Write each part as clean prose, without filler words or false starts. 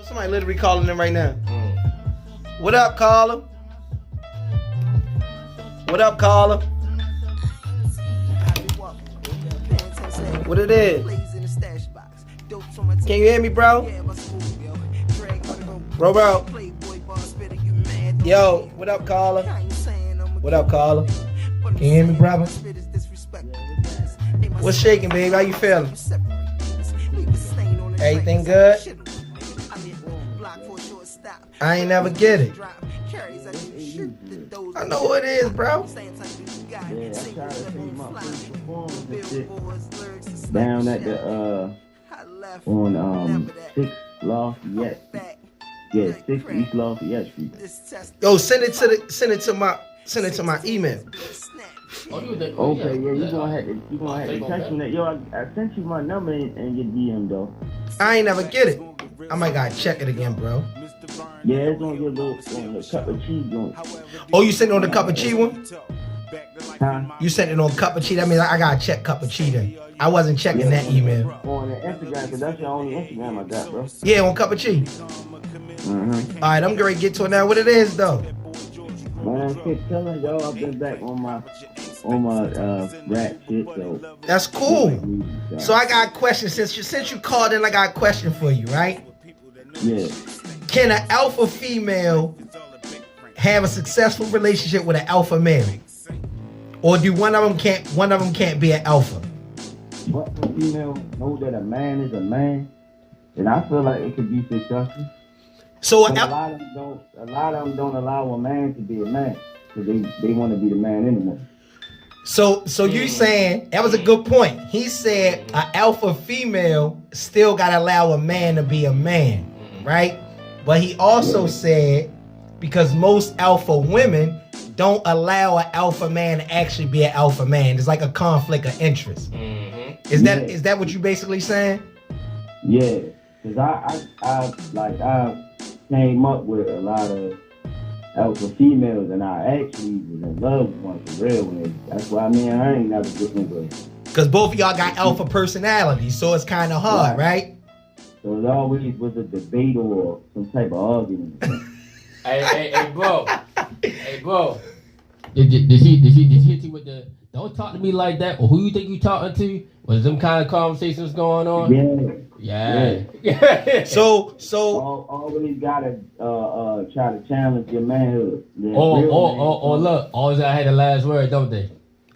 Somebody literally calling them right now. What up, caller? What up, caller? What it is? Can you hear me, bro? Bro. Yo, what up, caller? What up, caller? Can you hear me, brother? What's shaking, baby? How you feeling? Everything good? I ain't never get it. I know who it is, bro. Yeah, I tried to see my first performance and shit down at the on 6 Lafayette. Yeah, 6 East Lafayette Street. Yo, send it to my email. Okay, yeah, you gonna have to text me that. Yo, I sent you my number in your DM though. I ain't never get it. I might gotta check it again, bro. Yeah, it's on your little cup of cheese joint. Oh, you sent it on the cup of cheese one? Huh? You sent it on cup of cheese. That means I gotta check cup of cheese then. I wasn't checking that email. On the Instagram, because that's the only Instagram I got, bro. Yeah, on cup of cheese. Mm-hmm. All right, I'm gonna get to it now. What it is though? Man, keep telling y'all I've been back on my rap shit, so That's cool. So I got a question. Since you called in, I got a question for you, right? Yeah. Can an alpha female have a successful relationship with an alpha male? Or do one of them can't be an alpha? But the female know that a man is a man, and I feel like it could be successful. So a lot of them don't allow a man to be a man because they want to be the man anymore. So you saying that was a good point. He said an alpha female still gotta allow a man to be a man, right? But he also said because most alpha women don't allow an alpha man to actually be an alpha man. There's like a conflict of interest. Mm-hmm. Is that what you basically saying? Yeah, because I came up with a lot of alpha females, and I actually was in love with one for real. That's why me and her ain't never getting good. Because both of y'all got alpha personalities, so it's kind of hard, right? So it always was a debate or some type of argument. Hey, bro. Hey, bro. Did he hit you with the don't talk to me like that, or who you think you talking to? Was them kind of conversations going on? Yeah. So always gotta try to challenge your manhood. Look, always I had the last word, don't they?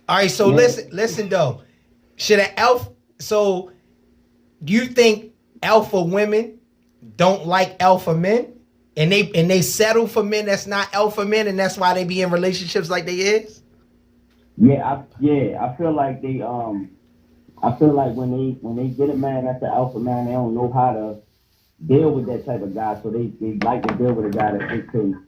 All right, so listen though. Should an alpha? So do you think alpha women don't like alpha men, and they settle for men that's not alpha men, and that's why they be in relationships like they is? I feel like they I feel like when they get a man that's an alpha man, they don't know how to deal with that type of guy, so they like to deal with a guy that they couldn't.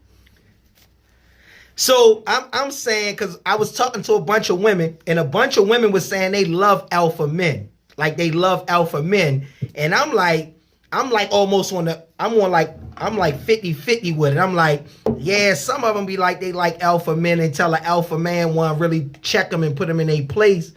So I'm saying, because I was talking to a bunch of women, and a bunch of women was saying they love alpha men, like they love alpha men, and I'm like almost I'm like 50-50 with it. I'm like, yeah, some of them be like they like alpha men until an alpha man want to really check them and put them in a place.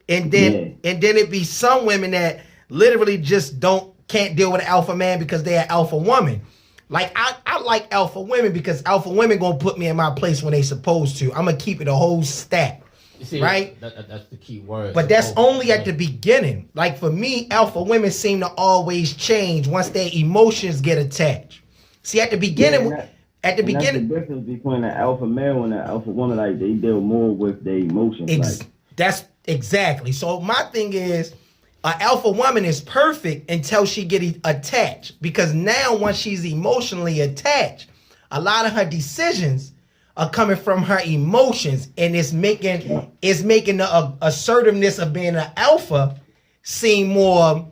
And then it be some women that literally just can't deal with an alpha man because they're an alpha woman. Like I like alpha women because alpha women gonna put me in my place when they supposed to. I'm gonna keep it a whole stack. See, right? That's the key word. But that's only at the beginning. Like for me, alpha women seem to always change once their emotions get attached. See, at the beginning, that's the difference between an alpha male and an alpha woman. Like they deal more with their emotions. That's exactly. So my thing is, an alpha woman is perfect until she get attached, because now once she's emotionally attached, a lot of her decisions are coming from her emotions, and it's making the assertiveness of being an alpha seem more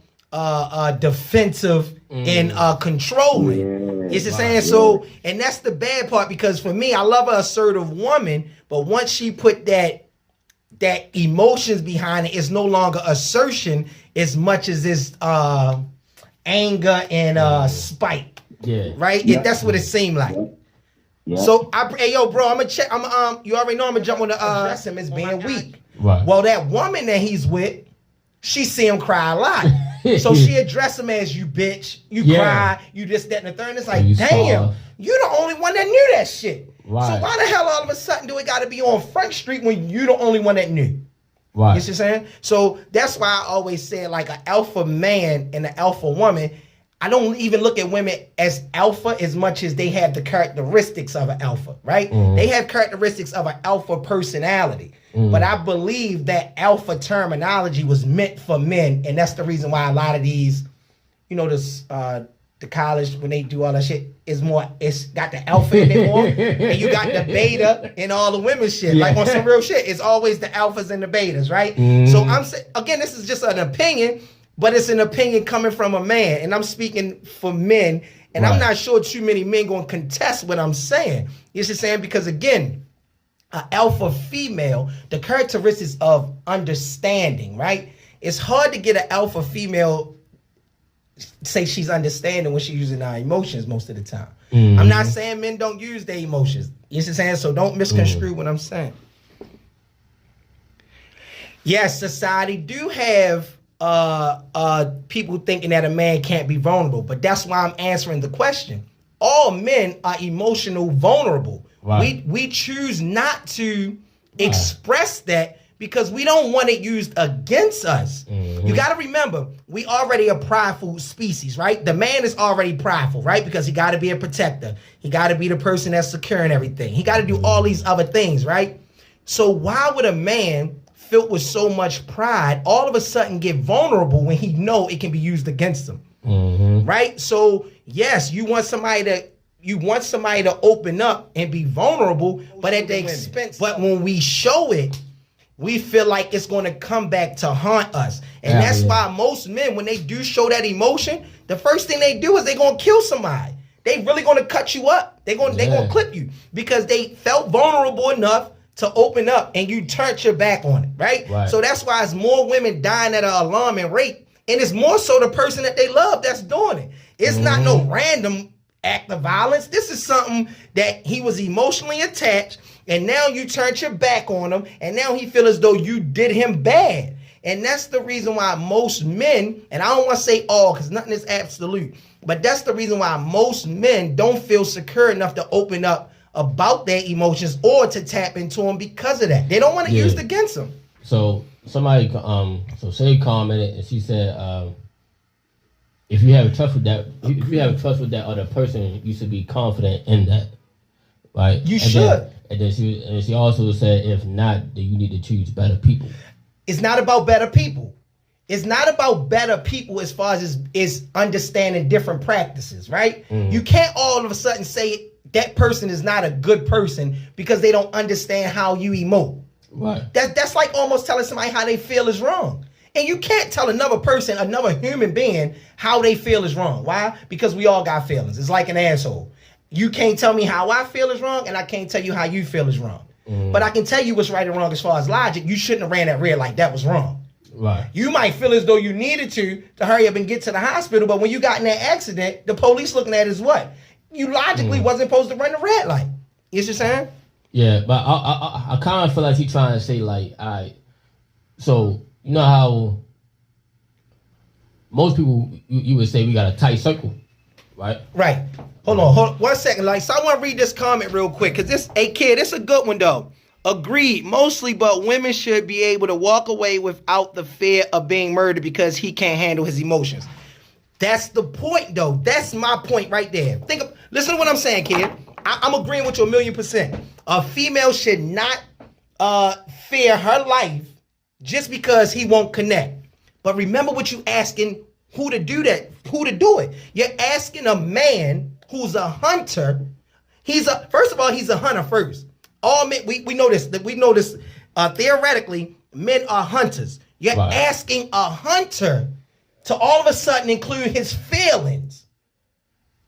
defensive and controlling. You see what I'm saying? So, and that's the bad part, because for me, I love an assertive woman, but once she put that emotions behind it, it's no longer assertion as much as this anger and spite. Yeah. Right? That's what it seemed like. Yeah. So hey yo, bro, I'm gonna check. You already know I'm gonna jump on the address him as being weak. Right. Well, that woman that he's with, she see him cry a lot. So she addressed him as you bitch, you cry, you this, that, and the third. And it's like, damn, you the only one that knew that shit. Right. So why the hell all of a sudden do it got to be on Front Street when you the only one that knew? Right. You see what I'm saying? So that's why I always say like an alpha man and an alpha woman. I don't even look at women as alpha as much as they have the characteristics of an alpha, right? Mm-hmm. They have characteristics of an alpha personality. Mm-hmm. But I believe that alpha terminology was meant for men, and that's the reason why a lot of these, you know, this the college when they do all that shit is more. It's got the alpha in it more, and you got the beta and all the women shit. Yeah. Like on some real shit, it's always the alphas and the betas, right? Mm-hmm. So I'm saying again, this is just an opinion. But it's an opinion coming from a man, and I'm speaking for men, and I'm not sure too many men going to contest what I'm saying. You see what I'm saying? Because again, an alpha female, the characteristics of understanding, right? It's hard to get an alpha female say she's understanding when she's using her emotions most of the time. Mm-hmm. I'm not saying men don't use their emotions. You see what I'm saying? So don't misconstrue what I'm saying. Yes, society do have people thinking that a man can't be vulnerable, but that's why I'm answering the question. All men are emotional vulnerable. Right. We choose not to express that because we don't want it used against us. Mm-hmm. You got to remember, we already a prideful species, right? The man is already prideful, right? Because he got to be a protector. He got to be the person that's securing everything. He got to do all these other things, right? So why would a man filled with so much pride all of a sudden get vulnerable when he know it can be used against him? Mm-hmm. Right? So yes, you want somebody to open up and be vulnerable, but at the expense. But when we show it, we feel like it's going to come back to haunt us. And that's why most men, when they do show that emotion, the first thing they do is they're going to kill somebody. They really going to cut you up. They're going to clip you because they felt vulnerable enough to open up, and you turned your back on it, right? So that's why it's more women dying at an alarming rate, and it's more so the person that they love that's doing it. It's not no random act of violence. This is something that he was emotionally attached, and now you turned your back on him, and now he feel as though you did him bad. And that's the reason why most men, and I don't want to say all because nothing is absolute, but that's the reason why most men don't feel secure enough to open up about their emotions or to tap into them because of that. They don't want to use it against them. So somebody, so Shay commented and she said, if you have trust with that, other person, you should be confident in that, right? You should. Then she also said, if not, then you need to choose better people. It's not about better people. It's not about better people as far as is understanding different practices, right? Mm-hmm. You can't all of a sudden say that person is not a good person because they don't understand how you emote. Right. That's like almost telling somebody how they feel is wrong. And you can't tell another person, another human being, how they feel is wrong. Why? Because we all got feelings. It's like an asshole. You can't tell me how I feel is wrong, and I can't tell you how you feel is wrong. Mm. But I can tell you what's right and wrong as far as logic. You shouldn't have ran that red light. That was wrong. Right. You might feel as though you needed to hurry up and get to the hospital, but when you got in that accident, the police looking at it as what? You logically wasn't supposed to run the red light. You see what I'm saying? Yeah, but I kind of feel like he's trying to say, like, all right, so you know how most people, you would say we got a tight circle, right? Right. Hold on 1 second. Like, so I want to read this comment real quick, because this, hey kid, it's a good one though. Agreed, mostly, but women should be able to walk away without the fear of being murdered because he can't handle his emotions. That's the point, though. That's my point right there. Listen to what I'm saying, kid. I'm agreeing with you 1,000,000%. A female should not fear her life just because he won't connect. But remember what you asking who to do that, who to do it. You're asking a man who's a hunter. First of all, he's a hunter first. All men, we know this. We know this theoretically. Men are hunters. You're asking a hunter to all of a sudden include his feelings.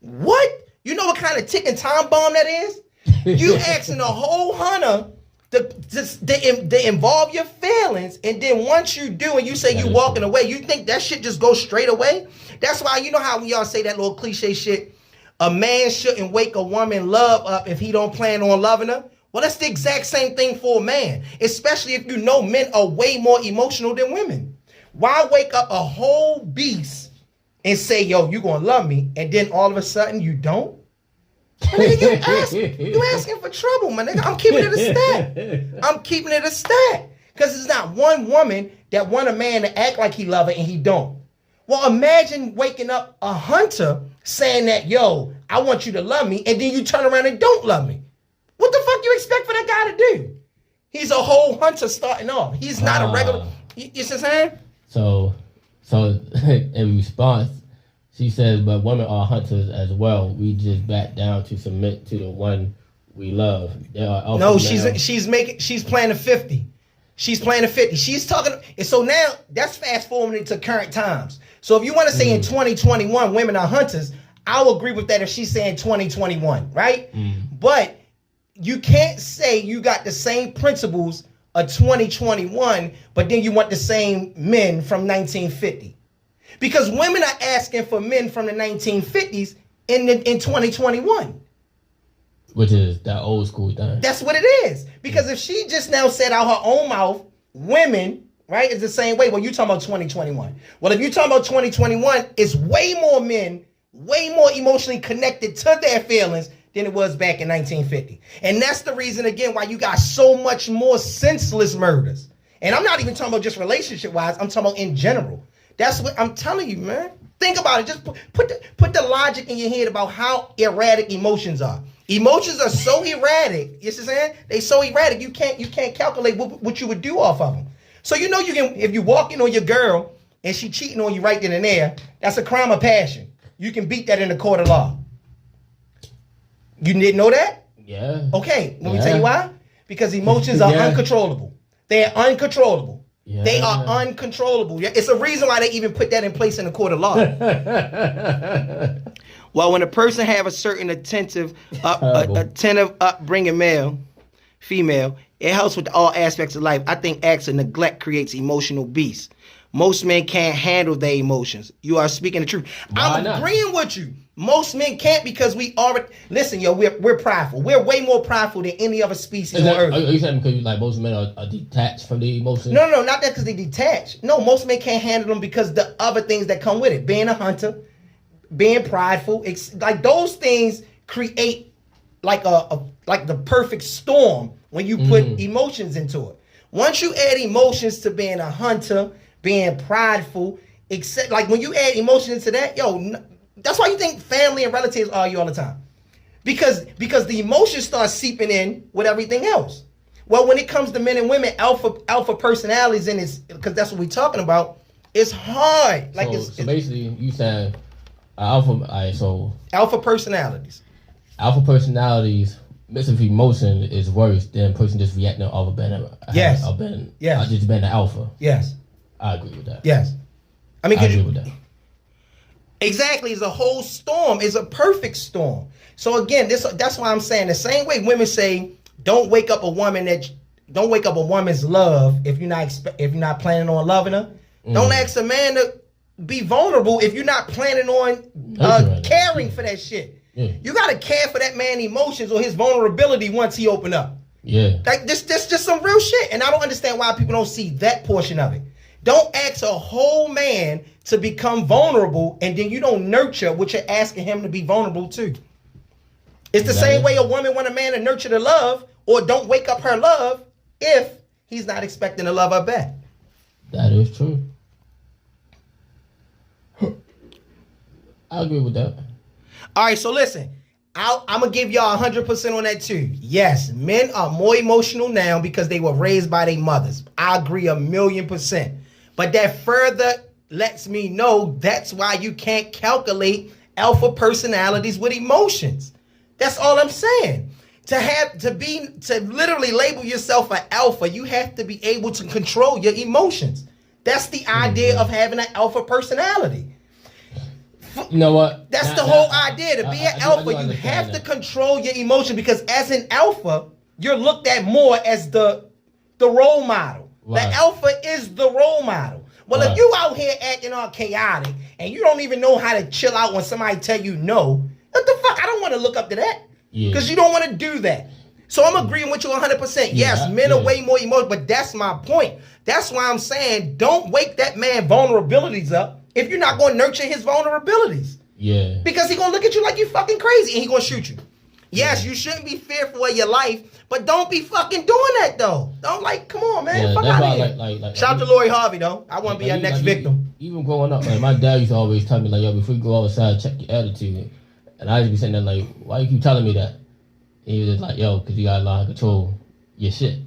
What? You know what kind of ticking time bomb that is? You asking a whole hunter to involve your feelings, and then once you do and you say you walking away, you think that shit just goes straight away? That's why you know how we all say that little cliche shit, a man shouldn't wake a woman love up if he don't plan on loving her. Well, that's the exact same thing for a man, especially if you know men are way more emotional than women. Why wake up a whole beast and say, yo, you gonna love me, and then all of a sudden you don't? Nigga, you asking for trouble, my nigga. I'm keeping it a stat. Because there's not one woman that want a man to act like he love her and he don't. Well, imagine waking up a hunter saying that, yo, I want you to love me, and then you turn around and don't love me. What the fuck you expect for that guy to do? He's a whole hunter starting off. He's not a regular. You see what I'm saying? So in response, she says, but women are hunters as well. We just back down to submit to the one we love. No, she's playing a 50. She's playing a 50. She's talking, and so now that's fast forwarding to current times. So if you want to say in 2021 women are hunters, I'll agree with that if she's saying 2021, right? But you can't say you got the same principles of 2021, but then you want the same men from 1950. Because women are asking for men from the 1950s in 2021. Which is that old school thing. That's what it is. Because if she just now said out her own mouth, women, right, it's the same way. Well, you talking about 2021. Well, if you're talking about 2021, it's way more men, way more emotionally connected to their feelings than it was back in 1950. And that's the reason, again, why you got so much more senseless murders. And I'm not even talking about just relationship-wise. I'm talking about in general. That's what I'm telling you, man. Think about it. Just put the logic in your head about how erratic emotions are. Emotions are so erratic. You see what I'm saying? They so erratic. You can't calculate what you would do off of them. So you know you can, if you walk in on your girl and she cheating on you right then and there, that's a crime of passion. You can beat that in the court of law. You didn't know that? Yeah. Okay. Let me tell you why. Because emotions are uncontrollable. They're uncontrollable. Yeah. They are uncontrollable. It's a reason why they even put that in place in the court of law. Well, when a person have a certain attentive upbringing, male, female, it helps with all aspects of life. I think acts of neglect creates emotional beasts. Most men can't handle their emotions. You are speaking the truth. I'm agreeing with you. Most men can't because we already listen, yo. We're prideful. We're way more prideful than any other species on earth. Are you saying because like most men are detached from the emotions? No, not that because they detached. No, most men can't handle them because the other things that come with it, being a hunter, being prideful, like those things create like the perfect storm when you put emotions into it. Once you add emotions to being a hunter, being prideful, except like when you add emotions into that, yo. That's why you think family and relatives argue all the time. Because the emotions start seeping in with everything else. Well, when it comes to men and women, alpha personalities, and it's because that's what we're talking about, it's hard. Like so basically you said alpha personalities. Alpha personalities mixing with emotion is worse than a person just reacting off of being just being an alpha. Yes. I agree with that. Yes. I agree with that. Exactly, it's a whole storm. It's a perfect storm. So again, that's why I'm saying the same way women say, don't wake up a woman's love if you're not planning on loving her. Don't ask a man to be vulnerable if you're not planning on caring for that shit. Yeah. You gotta care for that man's emotions or his vulnerability once he open up. Yeah, like this just some real shit, and I don't understand why people don't see that portion of it. Don't ask a whole man to become vulnerable, and then you don't nurture what you're asking him to be vulnerable to. It's the same way a woman want a man to nurture the love, or don't wake up her love if he's not expecting to love her back. That is true. I agree with that. All right, so listen. I'm going to give y'all 100% on that too. Yes, men are more emotional now because they were raised by their mothers. I agree 1,000,000%. But that further lets me know that's why you can't calculate alpha personalities with emotions. That's all I'm saying. To literally label yourself an alpha, you have to be able to control your emotions. That's the idea of having an alpha personality. You know what? That's the whole idea. To be an alpha, you have to control your emotion because as an alpha, you're looked at more as the role model. Right. The alpha is the role model. Well, if you out here acting all chaotic and you don't even know how to chill out when somebody tell you no, what the fuck? I don't want to look up to that because you don't want to do that. So I'm agreeing with you 100%. Yes, men are way more emotional, but that's my point. That's why I'm saying don't wake that man vulnerabilities up if you're not going to nurture his vulnerabilities. Yeah. Because he's going to look at you like you fucking crazy and he's going to shoot you. Yes, you shouldn't be fearful of your life, but don't be fucking doing that though. Don't come on, man. Fuck out of here. Shout out to Lori Harvey though. I want to be our next victim. Even growing up, my dad used to always tell me yo, before you go outside, check your attitude. And I used to be sitting there why you keep telling me that? And he was just yo, because you gotta learn how to control your shit.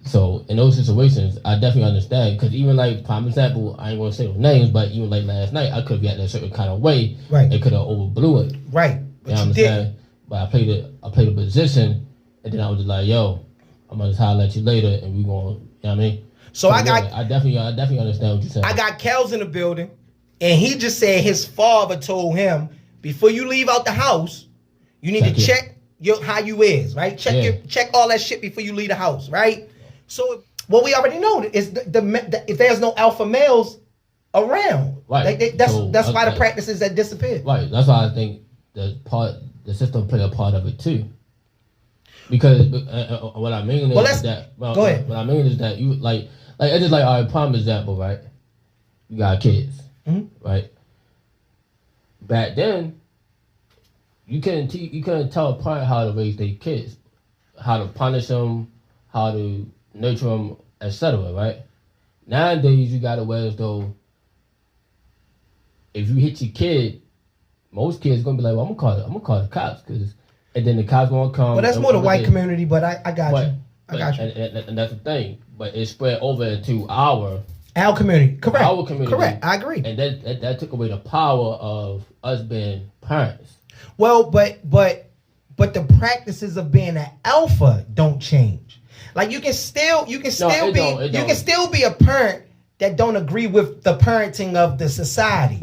So in those situations, I definitely understand. Because even prime example, I ain't gonna say no names, but even last night, I could be acting a certain kind of way. Right. It could have overblew it. Right. But you understand? But I played a position, and then I was just yo, I'm gonna just holler at you later, and we gonna, you know what I mean? So I definitely understand what you're saying. I got Kels in the building, and he just said his father told him before you leave out the house, you need to check how you is, right? Check all that shit before you leave the house, right? So what we already know is if there's no alpha males around, right? That's why the practices that disappeared. Right. That's why I think the system play a part of it too. Because what I mean is that go ahead. What I mean is that you it's just all right, prime example, right? You got kids, right? Back then, you couldn't tell a parent how to raise their kids, how to punish them, how to nurture them, etc. Right? Nowadays, you got to where as though if you hit your kid, most kids gonna be well, I'm gonna call the cops, and then the cops gonna come. Well, that's more the white community, but I got you. I got you. And that's the thing. But it spread over into our community. Correct. Our community. Correct. I agree. And that took away the power of us being parents. Well, but the practices of being an alpha don't change. You can still be a parent that don't agree with the parenting of the society.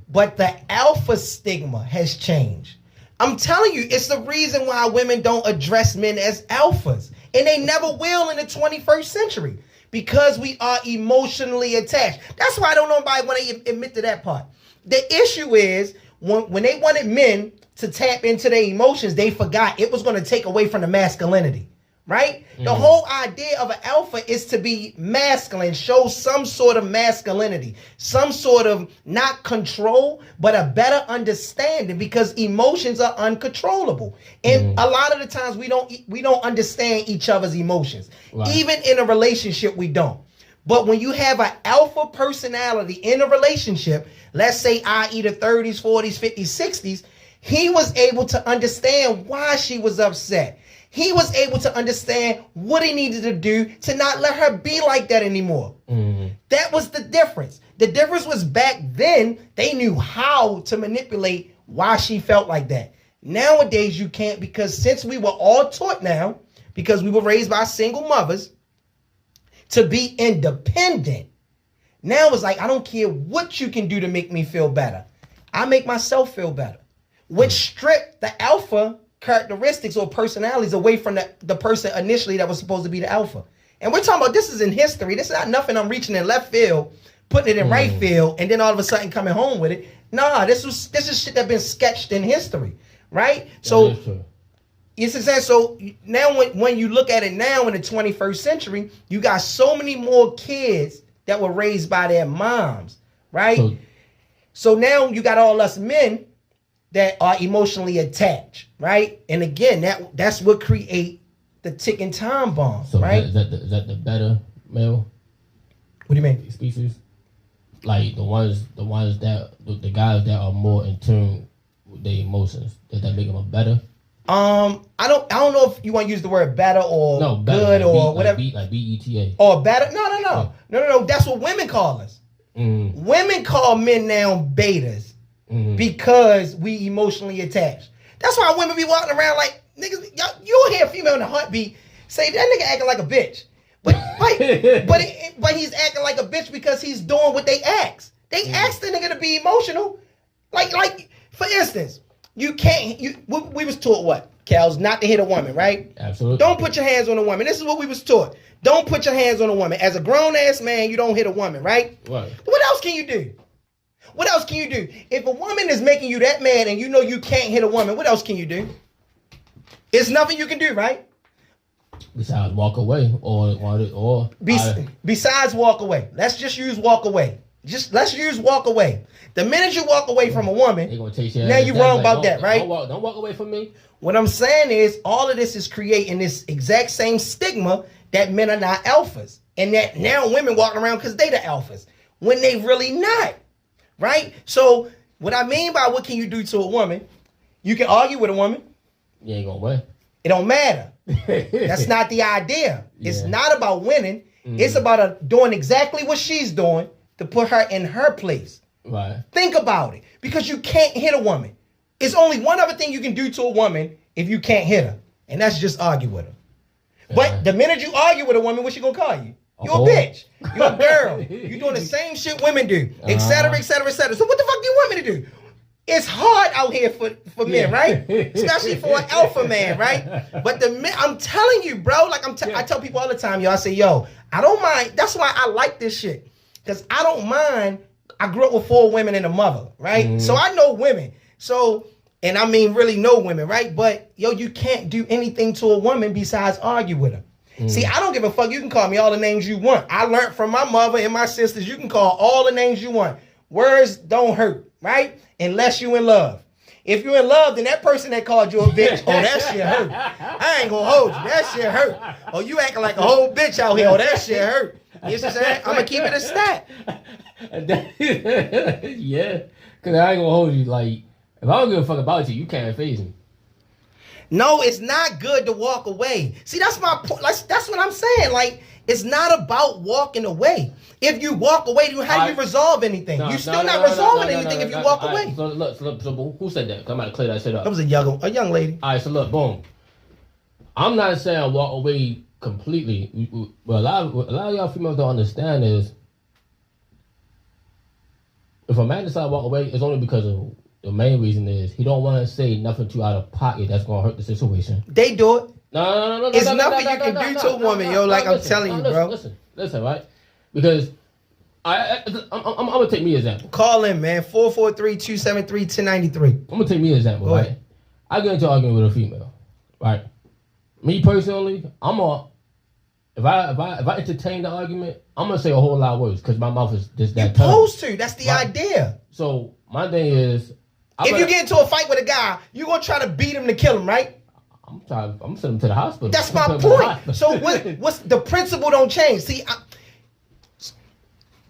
But the alpha stigma has changed. I'm telling you, it's the reason why women don't address men as alphas. And they never will in the 21st century. Because we are emotionally attached. That's why I don't know nobody want to admit to that part. The issue is, when they wanted men to tap into their emotions, they forgot it was going to take away from the masculinity. Right? The whole idea of an alpha is to be masculine, show some sort of masculinity, some sort of not control, but a better understanding, because emotions are uncontrollable. And a lot of the times we don't understand each other's emotions. Right. Even in a relationship, we don't. But when you have an alpha personality in a relationship, let's say i.e. the 30s, 40s, 50s, 60s, he was able to understand why she was upset. He was able to understand what he needed to do to not let her be like that anymore. That was the difference. The difference was back then, they knew how to manipulate why she felt like that. Nowadays, you can't, because since we were all taught now, because we were raised by single mothers, to be independent. Now it's I don't care what you can do to make me feel better. I make myself feel better. Which stripped the alpha characteristics or personalities away from the person initially that was supposed to be the alpha. And we're talking about, this is in history. This is not nothing I'm reaching in left field, putting it in right field, and then all of a sudden coming home with it. Nah, this is shit that been sketched in history, right? So it's exactly, so now when you look at it now in the 21st century, you got so many more kids that were raised by their moms, right? So now you got all us men that are emotionally attached, right? And again, that's what create the ticking time bomb, right? Is that the better male? What do you mean? Species? The guys that are more in tune with their emotions. Does that make them a better? I don't know if you want to use the word better or good or whatever. Like BETA. Or better? No. That's what women call us. Women call men now betas. Because we emotionally attached. That's why women be walking around like, niggas, you'll hear a female in a heartbeat say, that nigga acting like a bitch. But he's acting like a bitch because he's doing what they ask. They ask the nigga to be emotional. Like for instance, we was taught what, Kels, not to hit a woman, right? Absolutely. Don't put your hands on a woman. This is what we was taught. Don't put your hands on a woman. As a grown-ass man, you don't hit a woman, right? Right. What else can you do? What else can you do? If a woman is making you that mad and you know you can't hit a woman, what else can you do? It's nothing you can do, right? Besides walk away Besides walk away. Let's just use walk away. Let's use walk away. The minute you walk away from a woman, now you're wrong about that, right? Don't walk away from me. What I'm saying is all of this is creating this exact same stigma that men are not alphas. And that now women walking around because they the alphas. When they really not. Right? So what I mean by what can you do to a woman, you can argue with a woman. You ain't gonna win. It don't matter. That's not the idea. It's not about winning. It's about doing exactly what she's doing to put her in her place. Right. Think about it. Because you can't hit a woman. It's only one other thing you can do to a woman if you can't hit her. And that's just argue with her. But the minute you argue with a woman, what she gonna call you? You a bitch. You a girl. You doing the same shit women do. Et cetera, et cetera, et cetera. So what the fuck do you want me to do? It's hard out here for men, right? Especially for an alpha man, right? But I'm telling you, bro, like I tell people all the time, yo, I say, yo, I don't mind. That's why I like this shit. Because I don't mind. I grew up with 4 women and a mother, right? So I know women. So, and I mean really know women, right? But, yo, you can't do anything to a woman besides argue with her. See, I don't give a fuck. You can call me all the names you want. I learned from my mother and my sisters, you can call all the names you want. Words don't hurt, right? Unless you in love. If you're in love, then that person that called you a bitch, oh, that shit hurt. I ain't gonna hold you. That shit hurt. Oh, you acting like a whole bitch out here. Oh, that shit hurt. You know what I'm saying? I'm gonna keep it a stat. Yeah. Because I ain't gonna hold you. Like, if I don't give a fuck about you, you can't face me. No, it's not good to walk away. See, that's my point. That's what I'm saying. Like, it's not about walking away. If you walk away, how do you resolve anything? You're still not resolving anything if you walk away. So look, so who said that? I'm about to clear that shit up. That was a young lady. All right, so look, boom. I'm not saying walk away completely. But a lot of y'all females don't understand is if a man decides to walk away, it's only because of the main reason is he don't want to say nothing too out of pocket that's gonna hurt the situation. They do it. No. It's nothing you can do to a woman, yo. Like I'm telling you, bro. Listen, right? Because I'm gonna take me as an example. Call in, man. 443-273-1093. I'm gonna take me as an example, Go right? ahead. I get into an argument with a female, right? Me personally, if I entertain the argument, I'm gonna say a whole lot of words because my mouth is just that. You're supposed to. That's the idea. So my thing is, if you get into a fight with a guy, you're gonna try to beat him to kill him, right? I'm sending him to the hospital. That's my point. So what's the principle don't change? See,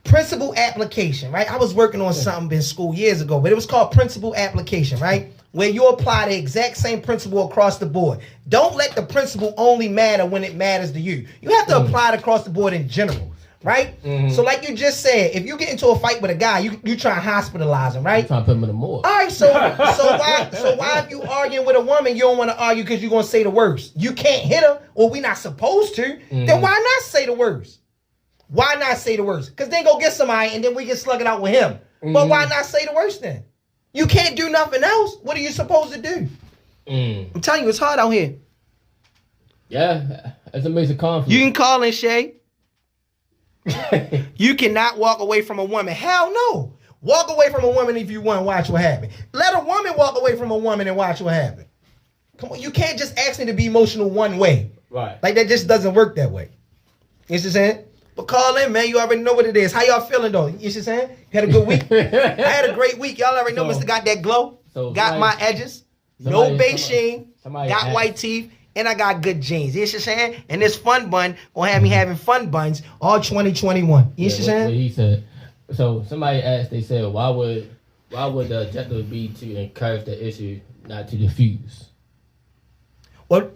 principle application, right? I was working on something in school years ago, but it was called principle application, right? Where you apply the exact same principle across the board. Don't let the principle only matter when it matters to you. You have to apply it across the board in general, right? So like you just said, if you get into a fight with a guy, you try to hospitalize him, right? I'm trying to put him in the morgue. All right, so why if you arguing with a woman, you don't want to argue because you're going to say the worst? You can't hit her, or we not supposed to, then why not say the worst? Why not say the worst? Because then go get somebody and then we get slugged out with him. But why not say the worst then? You can't do nothing else. What are you supposed to do? I'm telling you, it's hard out here. Yeah, it's a major conflict. You can call in, Shay. You cannot walk away from a woman. Hell no. Walk away from a woman if you want to watch what happens. Let a woman walk away from a woman and watch what happens. Come on, you can't just ask me to be emotional one way. Right. Like that just doesn't work that way. You see what I'm saying? But call in, man. You already know what it is. How y'all feeling though? You see what I'm saying? You had a good week? I had a great week. Y'all already know Mr. Got that glow. Got my edges. No beige sheen. Got white teeth. And I got good jeans. You see what I'm saying? And this fun bun gonna have me having fun buns all 2021. You see what I'm saying? What he said. So somebody asked, they said, why would the objective be to encourage the issue, not to diffuse? Well,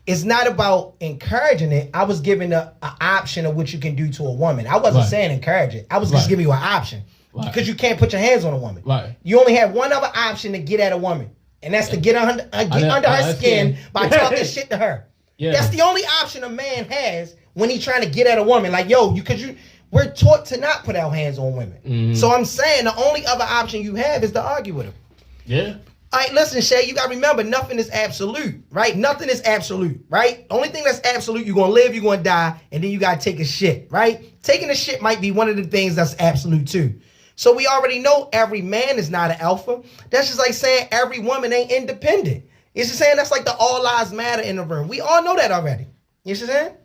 it's not about encouraging it. I was giving an option of what you can do to a woman. I wasn't saying encourage it. I was just giving you an option. Because you can't put your hands on a woman. Right. You only have one other option to get at a woman. And that's to get under her skin by talking shit to her. Yeah. That's the only option a man has when he's trying to get at a woman. Like, yo, we're taught to not put our hands on women. So I'm saying the only other option you have is to argue with them. Yeah. All right, listen, Shay, you got to remember, nothing is absolute, right? Nothing is absolute, right? Only thing that's absolute, you're going to live, you're going to die, and then you got to take a shit, right? Taking a shit might be one of the things that's absolute too. So we already know every man is not an alpha. That's just like saying every woman ain't independent. It's just saying that's like the all lives matter in the room. We all know that already. You see what I'm saying?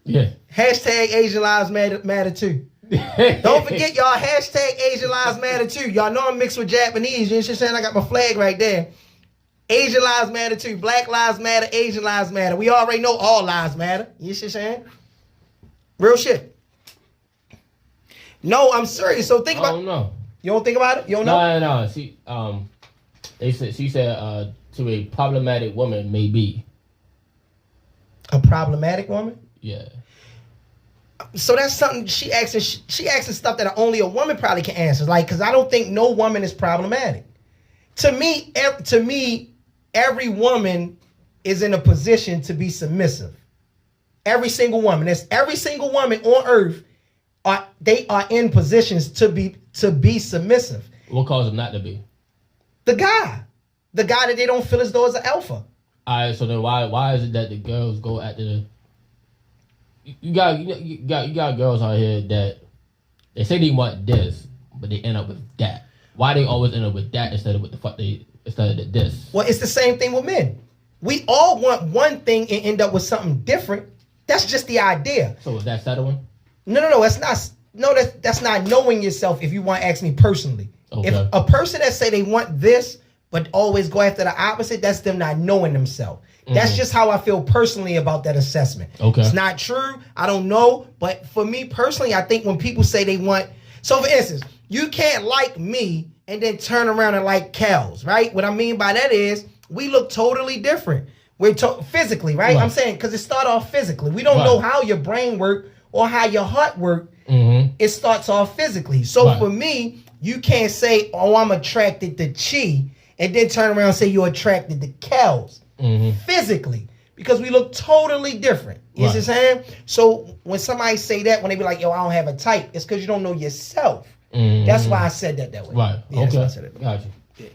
Yeah. Hashtag Asian Lives Matter too. Don't forget, y'all, hashtag Asian Lives Matter too. Y'all know I'm mixed with Japanese. You know what I'm saying? I got my flag right there. Asian Lives Matter too. Black Lives Matter, Asian Lives Matter. We already know all lives matter. You see what I'm saying? Real shit. No, I'm serious. So think about it. I don't know. You don't think about it? You don't know? No. She said to a problematic woman, maybe. A problematic woman? Yeah. So that's something she asking stuff that only a woman probably can answer. Like, because I don't think no woman is problematic. To me, every woman is in a position to be submissive. Every single woman. Every single woman on earth are in positions to be submissive. What causes them not to be? The guy that they don't feel as though is an alpha. All right, so then why is it that the girls go after the? You got girls out here that they say they want this, but they end up with that. Why they always end up with that instead of what the fuck instead of this? Well, it's the same thing with men. We all want one thing and end up with something different. That's just the idea. So is that settling? No. That's not. No, that's not knowing yourself. If you want to ask me personally, okay. If a person that say they want this but always go after the opposite, that's them not knowing themselves. That's just how I feel personally about that assessment. Okay. It's not true. I don't know. But for me personally, I think when people say they want... So for instance, you can't like me and then turn around and like Kels, right? What I mean by that is we look totally different. We're physically, right? I'm saying because it starts off physically. We don't know how your brain works or how your heart works. It starts off physically. So for me, you can't say, oh, I'm attracted to Chi, and then turn around and say you're attracted to Kels. Physically, because we look totally different. You see what I'm saying? So when somebody say that, when they be like, yo, I don't have a type, it's because you don't know yourself. That's why I said that way. Right. Yeah, okay. That's why I said it. Gotcha. Yeah.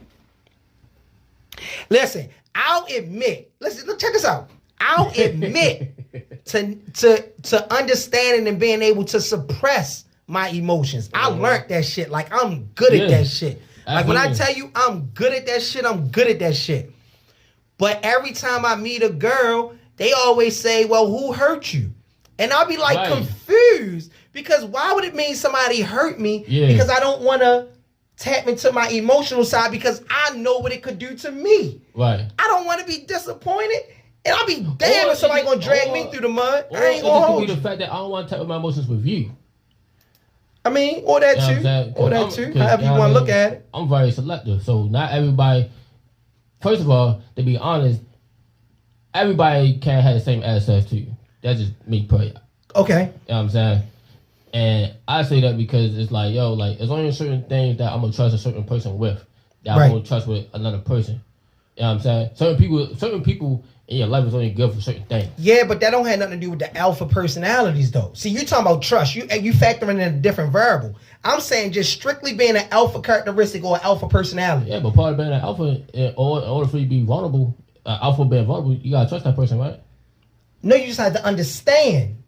Listen, I'll admit, look, check this out. I'll admit to understanding and being able to suppress my emotions. I learned that shit. Like, I'm good at that shit. Like, when I tell you I'm good at that shit, I'm good at that shit. But every time I meet a girl, they always say, well, who hurt you? And I'll be like confused, because why would it mean somebody hurt me? Because I don't want to tap into my emotional side, because I know what it could do to me. Right. I don't want to be disappointed. And I'll be damned if somebody going to drag me through the mud. I ain't going to hold you. The fact that I don't want to tap with my emotions with you. I mean, or that too. Or that too. However you want to look at it. I'm very selective. So not everybody... First of all, to be honest, everybody can't have the same access to you. That's just me, per. Okay. You know what I'm saying? And I say that because it's like, yo, like, there's only certain things that I'm going to trust a certain person with that I won't trust with another person. You know what I'm saying? Certain people in your life is only good for certain things. Yeah, but that don't have nothing to do with the alpha personalities, though. See, you talking about trust. You factoring in a different variable. I'm saying just strictly being an alpha characteristic or an alpha personality. Yeah, but part of being an alpha, in order for you to be vulnerable, alpha being vulnerable, you gotta trust that person, right? No, you just have to understand.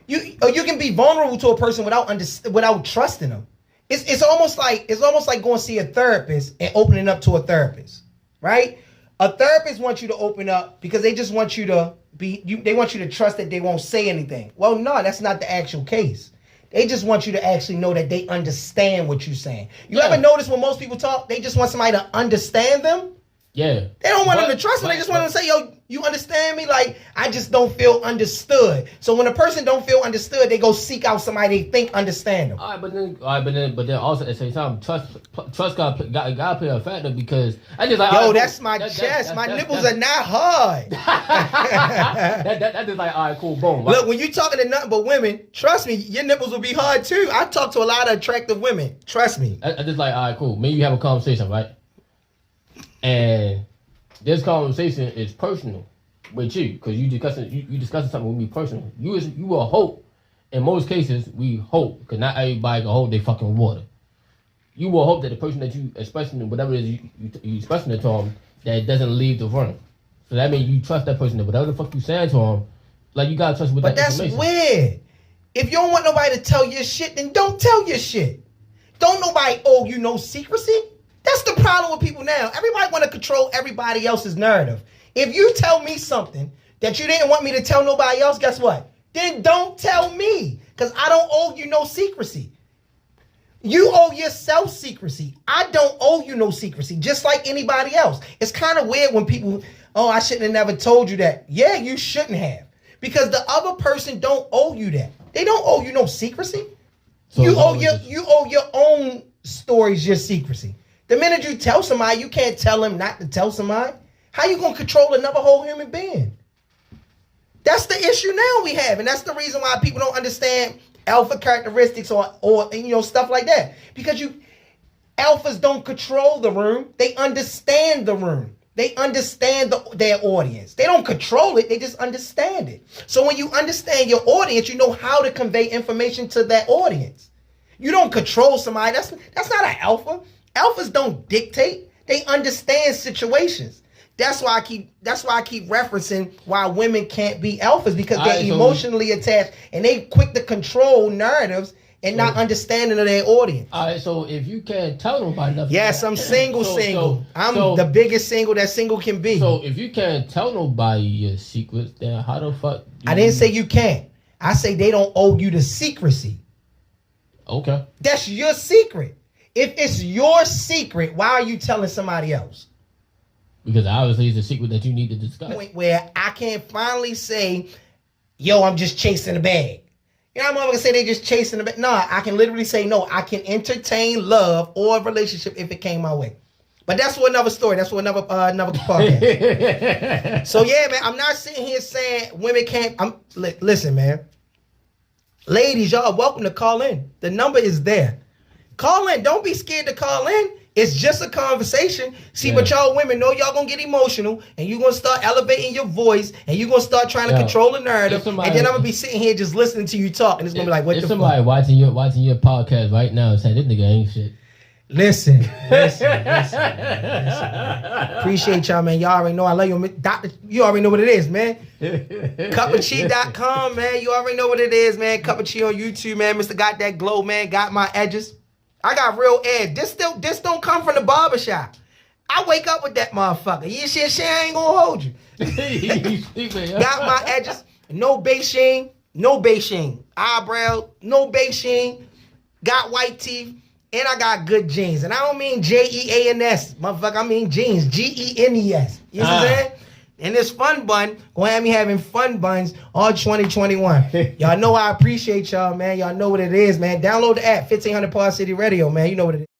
You can be vulnerable to a person without trusting them. It's almost like going to see a therapist and opening up to a therapist, right? A therapist wants you to open up because they just want you to they want you to trust that they won't say anything. Well, no, that's not the actual case. They just want you to actually know that they understand what you're saying. You ever notice when most people talk, they just want somebody to understand them? Yeah. They don't want them to trust them. They just want them to say, yo, you understand me? Like, I just don't feel understood. So when a person don't feel understood, they go seek out somebody they think understand them. All right, but then also at the same time, trust gotta play a factor, because I just like, yo, that's my chest. My nipples are not hard. That just like, all right, cool, boom. Look, when you talking to nothing but women, trust me, your nipples will be hard too. I talk to a lot of attractive women. Trust me. I just like, all right, cool. Maybe you have a conversation, right? And this conversation is personal with you, because you discussing something with me personally. You will hope, in most cases, we hope, because not everybody can hold their fucking water. You will hope that the person that you expressing, whatever it is you expressing it to them, that it doesn't leave the room. So that means you trust that person, that whatever the fuck you saying to them, like, you gotta trust with that information. But that's weird. If you don't want nobody to tell your shit, then don't tell your shit. Don't nobody owe you no secrecy. That's the problem with people now. Everybody want to control everybody else's narrative. If you tell me something, that you didn't want me to tell nobody else, guess what? Then don't tell me, because I don't owe you no secrecy. You owe yourself secrecy. I don't owe you no secrecy, just like anybody else. It's kind of weird when people, oh, I shouldn't have never told you that. Yeah, you shouldn't have, because the other person don't owe you that. They don't owe you no secrecy. So you owe your own stories your secrecy. The minute you tell somebody, you can't tell them not to tell somebody. How you gonna control another whole human being? That's the issue now we have, and that's the reason why people don't understand alpha characteristics or stuff like that. Because alphas don't control the room; they understand the room. They understand their audience. They don't control it; they just understand it. So when you understand your audience, you know how to convey information to that audience. You don't control somebody. That's not an alpha. Alphas don't dictate; they understand situations. That's why I keep referencing why women can't be alphas, because they're emotionally attached and they quick to control narratives and not understanding of their audience. All right, so if you can't tell nobody nothing. Yes, I'm single. I'm the biggest single that single can be. So if you can't tell nobody your secrets, then how the fuck? I didn't say you can't. I say they don't owe you the secrecy. Okay. That's your secret. If it's your secret, why are you telling somebody else? Because obviously it's a secret that you need to discuss. Point where I can finally say, yo, I'm just chasing a bag. You know, I'm not gonna say they just chasing a bag. No, I can literally say, no, I can entertain love or a relationship if it came my way. But that's for another story. That's for another podcast. So yeah, man, I'm not sitting here saying women can't. Listen, man. Ladies, y'all are welcome to call in. The number is there. Call in. Don't be scared to call in. It's just a conversation. See, but y'all women know y'all gonna get emotional, and you're gonna start elevating your voice, and you're gonna start trying to control the narrative, and then I'm gonna be sitting here just listening to you talk, and it's gonna be like, what the fuck? Somebody watching your podcast right now and saying, this nigga ain't shit. Listen. Appreciate y'all, man. Y'all already know I love you. Doctor, you already know what it is, man. Cupofchi.com, man. You already know what it is, man. Cup of Chi on YouTube, man. Mr. Got That Glow, man. Got my edges. I got real edge. This don't come from the barbershop. I wake up with that motherfucker. You shit, I ain't gonna hold you. Got my edges. No Beijing. Eyebrow. No Beijing. Got white teeth. And I got good genes. And I don't mean Jeans, motherfucker. I mean jeans. Genes. You know what I'm saying? And this fun bun, gonna have me having fun buns all 2021. Y'all know I appreciate y'all, man. Y'all know what it is, man. Download the app, 1500 Pod City Radio, man. You know what it is.